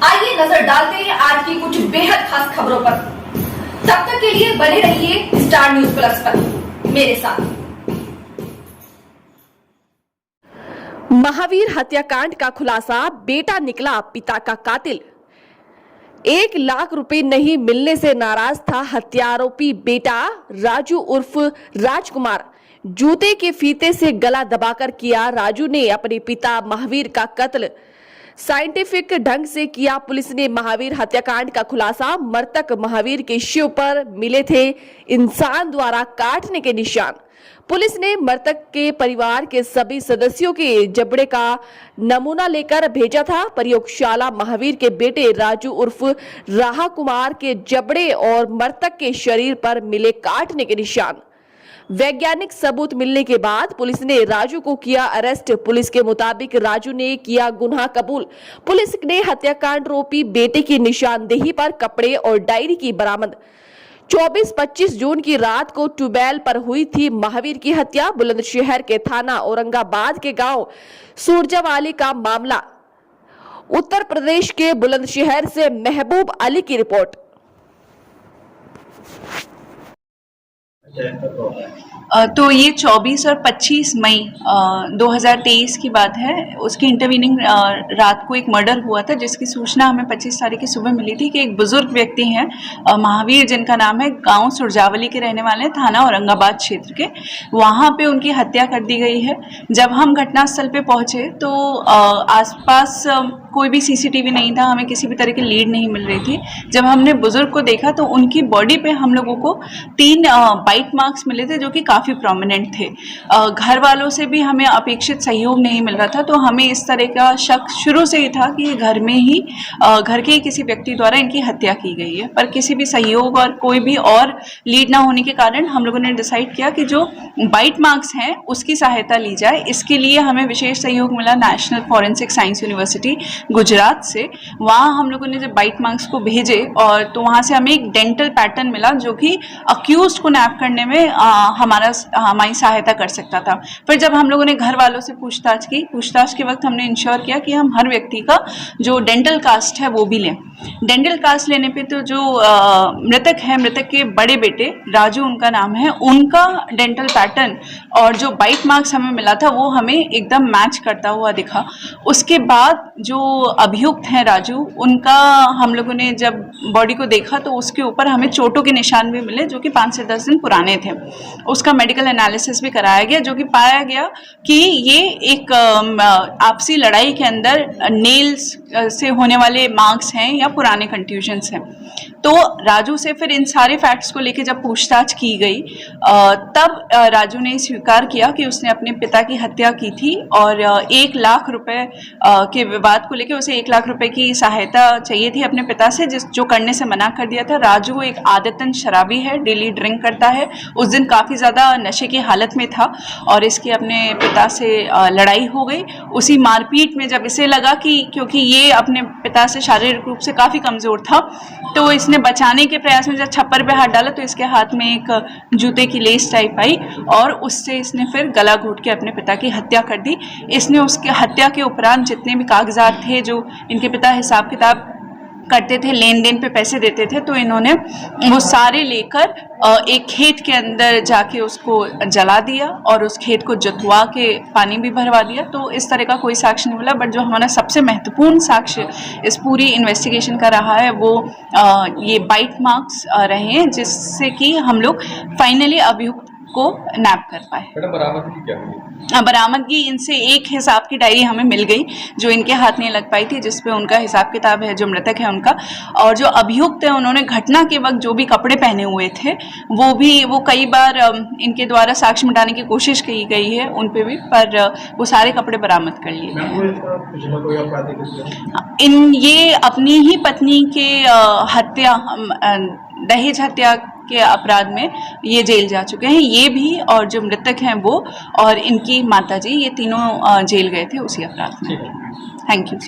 आइए नजर डालते हैं आज की कुछ बेहद खास खबरों पर। तब तक के लिए बने रहिए स्टार न्यूज प्लस पर मेरे साथ। महावीर हत्याकांड का खुलासा, बेटा निकला पिता का कातिल। 1 लाख रुपए नहीं मिलने से नाराज था हत्यारोपी बेटा राजू उर्फ राजकुमार। जूते के फीते से गला दबाकर किया राजू ने अपने पिता महावीर का कत्ल। साइंटिफिक ढंग से किया पुलिस ने महावीर हत्याकांड का खुलासा। मृतक महावीर के शिव पर मिले थे इंसान द्वारा काटने के निशान। पुलिस ने मृतक के परिवार के सभी सदस्यों के जबड़े का नमूना लेकर भेजा था। प्रयोगशाला महावीर के बेटे राजू उर्फ राहा कुमार के जबड़े और मृतक के शरीर पर मिले काटने के निशान। वैज्ञानिक सबूत मिलने के बाद पुलिस ने राजू को किया अरेस्ट। पुलिस के मुताबिक राजू ने किया गुनाह कबूल। पुलिस ने हत्याकांड रोपी बेटे की निशानदेही पर कपड़े और डायरी की बरामद। 24-25 जून की रात को ट्यूबवेल पर हुई थी महावीर की हत्या। बुलंदशहर के थाना औरंगाबाद के गांव सूरजावाली का मामला। उत्तर प्रदेश के बुलंदशहर से महबूब अली की रिपोर्ट। तो ये 24 और 25 मई 2023 की बात है। उसकी इंटरवीनिंग रात को एक मर्डर हुआ था, जिसकी सूचना हमें 25 तारीख की सुबह मिली थी कि एक बुजुर्ग व्यक्ति हैं महावीर, जिनका नाम है, गांव सुरजावली के रहने वाले हैं, थाना औरंगाबाद क्षेत्र के। वहां पे उनकी हत्या कर दी गई है। जब हम घटनास्थल पे पहुंचे तो आसपास कोई भी सीसीटीवी नहीं था, हमें किसी भी तरह की लीड नहीं मिल रही थी। जब हमने बुजुर्ग को देखा तो उनकी बॉडी पे हम लोगों को 3 बाइट मार्क्स मिले थे, जो कि काफ़ी प्रोमिनेंट थे। घर वालों से भी हमें अपेक्षित सहयोग नहीं मिल रहा था, तो हमें इस तरह का शक शुरू से ही था कि ये घर में ही घर के किसी व्यक्ति द्वारा इनकी हत्या की गई है। पर किसी भी सहयोग और कोई भी और लीड ना होने के कारण हम लोगों ने डिसाइड किया कि जो बाइट मार्क्स हैं उसकी सहायता ली जाए। इसके लिए हमें विशेष सहयोग मिला national forensic science university Gujarat से। वहाँ हम लोगों ने जब बाइट मार्क्स को भेजे और तो वहाँ से हमें एक डेंटल पैटर्न मिला, जो कि अक्यूज्ड को नैप करने में हमारी सहायता कर सकता था। फिर जब हम लोगों ने घर वालों से पूछताछ की, पूछताछ के वक्त हमने इंश्योर किया कि हम हर व्यक्ति का जो डेंटल कास्ट है वो भी लें। डेंटल कास्ट लेने पे तो जो मृतक है, मृतक के बड़े बेटे राजू उनका नाम है, उनका डेंटल पैटर्न और जो बाइट मार्क्स हमें मिला था वो हमें एकदम मैच करता हुआ दिखा। उसके बाद जो अभियुक्त हैं राजू, उनका हम लोगों ने जब बॉडी को देखा तो उसके ऊपर हमें चोटों के निशान भी मिले, जो कि 5 से 10 दिन पुराने थे। उसका मेडिकल एनालिसिस भी कराया गया, जो कि पाया गया कि ये एक आपसी लड़ाई के अंदर नेल्स से होने वाले मार्क्स हैं या पुराने कंट्यूजन्स हैं। तो राजू से फिर इन सारे फैक्ट्स को लेके जब पूछताछ की गई तब राजू ने स्वीकार किया कि उसने अपने पिता की हत्या की थी और 1 लाख रुपए के विवाद को लेके उसे 1 लाख रुपए की सहायता चाहिए थी अपने पिता से, जो करने से मना कर दिया था। राजू एक आदतन शराबी है, डेली ड्रिंक करता है। उस दिन काफ़ी ज़्यादा नशे की हालत में था और इसकी अपने पिता से लड़ाई हो गई। उसी मारपीट में जब इसे लगा कि क्योंकि ये अपने पिता से शारीरिक रूप से काफ़ी कमज़ोर था, तो इसने बचाने के प्रयास में जब छप्पर पे हाथ डाला तो इसके हाथ में एक जूते की लेस टाइप आई और उससे इसने फिर गला घोट के अपने पिता की हत्या कर दी। इसने उसकी हत्या के उपरांत जितने भी कागजात थे, जो इनके पिता हिसाब किताब करते थे, लेन देन पे पैसे देते थे, तो इन्होंने वो सारे लेकर एक खेत के अंदर जाके उसको जला दिया और उस खेत को जुतवा के पानी भी भरवा दिया। तो इस तरह का कोई साक्ष्य नहीं मिला। बट जो हमारा सबसे महत्वपूर्ण साक्ष्य इस पूरी इन्वेस्टिगेशन का रहा है वो ये बाइट मार्क्स रहे हैं, जिससे कि हम लोग फाइनली अभियुक्त को नैप कर पाए। बरामदगी क्या हुई? बरामदगी इनसे एक हिसाब की डायरी हमें मिल गई, जो इनके हाथ नहीं लग पाई थी, जिसपे उनका हिसाब किताब है, जो मृतक है उनका। और जो अभियुक्त है उन्होंने घटना के वक्त जो भी कपड़े पहने हुए थे वो कई बार इनके द्वारा साक्ष्य मिटाने की कोशिश की गई है उन पे भी, पर वो सारे कपड़े बरामद कर लिए गए। ये अपनी ही पत्नी के हत्या, दहेज हत्या के अपराध में ये जेल जा चुके हैं, ये भी और जो मृतक हैं वो और इनकी माताजी, ये तीनों जेल गए थे उसी अपराध में। Thank you.